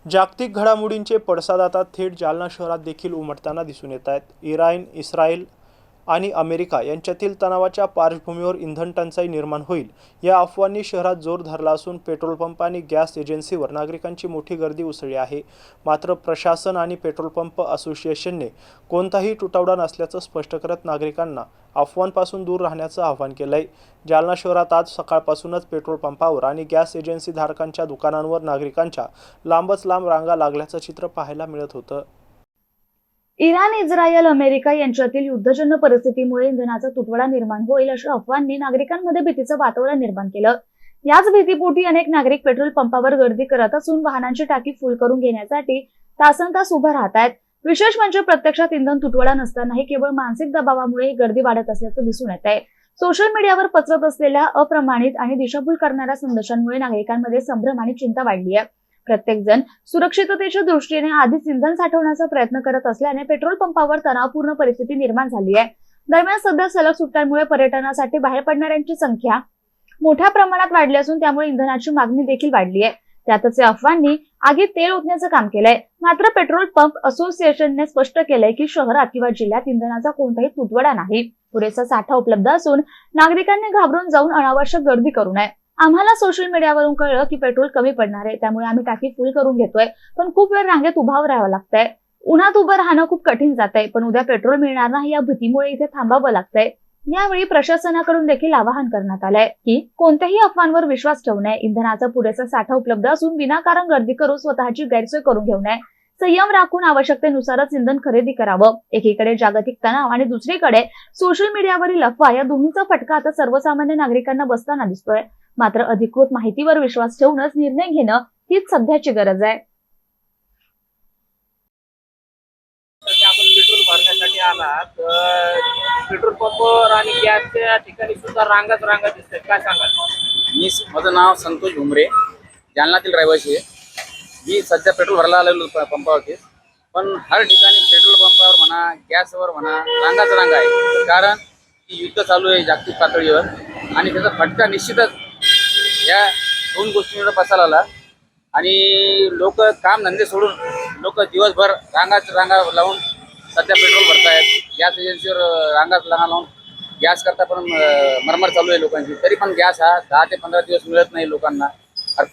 जागतिक घडामोडींचे पडसाद आता थेट जालना शहरात देखील उमटताना दिसून येत आहेत। इराण, इस्रायल आणि अमेरिका यांच्यातील तणावाच्या पार्श्वभूमीवर इंधन टंचाई निर्माण होईल या अफवांनी शहरात जोर धरला असून पेट्रोल पंप आणि गॅस एजन्सीवर नागरिकांची मोठी गर्दी उसळली आहे। मात्र प्रशासन आणि पेट्रोल पंप असोसिएशनने कोणताही तुटवडा नसल्याचं स्पष्ट करत नागरिकांना अफवांपासून दूर राहण्याचं आवाहन केलंय। जालना शहरात आज सकाळपासूनच पेट्रोल पंपावर आणि गॅस एजन्सी धारकांच्या दुकानांवर नागरिकांच्या लांबच लांब रांगा लागल्याचं चित्र पाहायला मिळत होतं। इराण, इस्रायल, अमेरिका यांच्यातील युद्धजन्य परिस्थितीमुळे इंधनाचा तुटवडा निर्माण होईल अशा अफवांनी नागरिकांमध्ये भीतीचं वातावरण निर्माण केलं। याच भीतीपोटी अनेक नागरिक पेट्रोल पंपावर गर्दी करत असून वाहनांची टाकी फुल करून घेण्यासाठी तासनतास उभं राहत आहेत। विशेष म्हणजे प्रत्यक्षात इंधन तुटवडा नसतानाही केवळ मानसिक दबावामुळे ही गर्दी वाढत असल्याचं दिसून येत आहे। सोशल मीडियावर पसरत असलेल्या अप्रमाणित आणि दिशाभूल करणाऱ्या संदेशांमुळे नागरिकांमध्ये संभ्रम आणि चिंता वाढली आहे। प्रत्येक जण सुरक्षिततेच्या दृष्टीने आधीच इंधन साठवण्याचा प्रयत्न करत असल्याने पेट्रोल पंपावर तणावपूर्ण परिस्थिती निर्माण झाली आहे। दरम्यान सध्या सलग सुट्ट्यांमुळे पर्यटनासाठी बाहेर पडणाऱ्यांची संख्या मोठ्या प्रमाणात वाढली असून त्यामुळे इंधनाची मागणी देखील वाढली आहे। त्यातच या अफवांनी आगीत तेल ओतण्याचं काम केलंय। मात्र पेट्रोल पंप असोसिएशनने स्पष्ट केलंय की शहरात किंवा जिल्ह्यात इंधनाचा कोणताही तुटवडा नाही, पुरेसा साठा उपलब्ध असून नागरिकांनी घाबरून जाऊन अनावश्यक गर्दी करू नये। आम्हाला सोशल मीडियावरून कळलं की पेट्रोल कमी पडणार आहे, त्यामुळे आम्ही टाकी फुल करून घेतोय, पण खूप वेळ रांगेत उभं राहावं लागतंय। उन्हात उभं राहणं खूप कठीण जातंय, पण उद्या पेट्रोल मिळणार नाही या भीतीमुळे इथे थांबावं लागतंय। यावेळी प्रशासनाकडून देखील आवाहन करण्यात आलंय की कोणत्याही अफवांवर विश्वास ठेवू नये, इंधनाचा पुरेसा साठा उपलब्ध असून विनाकारण गर्दी करून स्वतःची गैरसोय करून घेऊ नये, संयम राखून आवश्यकतेनुसारच इंधन खरेदी करावं। एकीकडे जागतिक तणाव आणि दुसरीकडे सोशल मीडियावरील अफवा या दोन्हीचा फटका आता सर्वसामान्य नागरिकांना बसताना दिसतोय। मात्र अधिकृत माहितीवर विश्वास ठेवूनच निर्णय घेणं हीच सध्याची गरज आहे। आपण पेट्रोल भरण्यासाठी आलात, पेट्रोल पंपवर आणि गॅसच्या ठिकाणी सुद्धा रांगाच दिसतात, काय सांगाल? माझं नाव संतोष भुमरे, जालन्यातील रहिवासी आहे। मी सध्या पेट्रोल भरायला आलेलो पंपावरती, पण हर ठिकाणी पेट्रोल पंपावर म्हणा, गॅसवर म्हणा रांगा आहे। कारण की युद्ध चालू आहे जागतिक पातळीवर आणि त्याचा फटका निश्चितच या दोन गोष्टींवर बसायला आला आणि लोक काम धंदे सोडून लोक दिवसभर रांगा लावून सध्या पेट्रोल भरतायत। गॅस एजन्सीवर रांगा लावून गॅस करता पण मरमर चालू आहे लोकांची। तरी पण गॅस हा 10 ते 15 दिवस मिळत नाही लोकांना।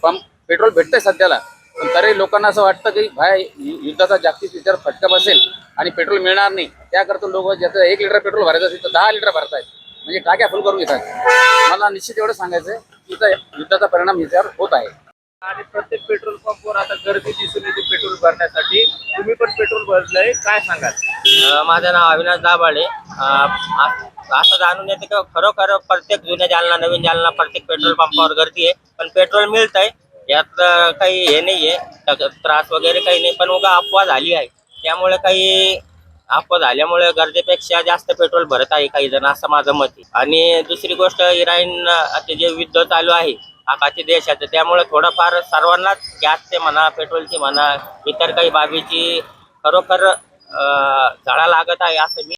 पंप पेट्रोल भेटतंय सध्याला, पण तरी लोकांना असं वाटतं की भाई युद्धाचा जागतिक विचार फटका बसेल आणि पेट्रोल मिळणार नाही, त्याकरता लोक ज्याचं 1 लिटर पेट्रोल भरायचं असेल तर 10 लिटर भरतायत, म्हणजे टाक्या फुल करून घेतात। मला निश्चित एवढं सांगायचं आहे की युद्धाचा परिणाम याच्यावर होत आहे आणि प्रत्येक पेट्रोल पंपवर आता गर्दी दिसून येते पेट्रोल भरण्यासाठी। तुम्ही पण पेट्रोल भरलंय, काय सांगाल? माझं नाव अविनाश दाभाडे। असं जाणून येते की खरोखर प्रत्येक जुन्या जालना, नवीन जालना प्रत्येक पेट्रोल पंपावर गर्दी आहे, पण पेट्रोल मिळतंय, यात काही हे नाहीये, त्रास वगैरे काही नाही। पण उगा अफवा झाली आहे, त्यामुळे काही अफवा झाल्यामुळे गरजेपेक्षा जास्त पेट्रोल भरत आहे काही जण, असं माझं मत आहे। आणि दुसरी गोष्ट, इराण जे युद्ध चालू आहे आकाशी देशाचं, त्यामुळे थोडंफार सर्वांनाच गॅसचे म्हणा, पेट्रोलची म्हणा, इतर काही बाबीची खरोखर झळा लागत आहे असं मी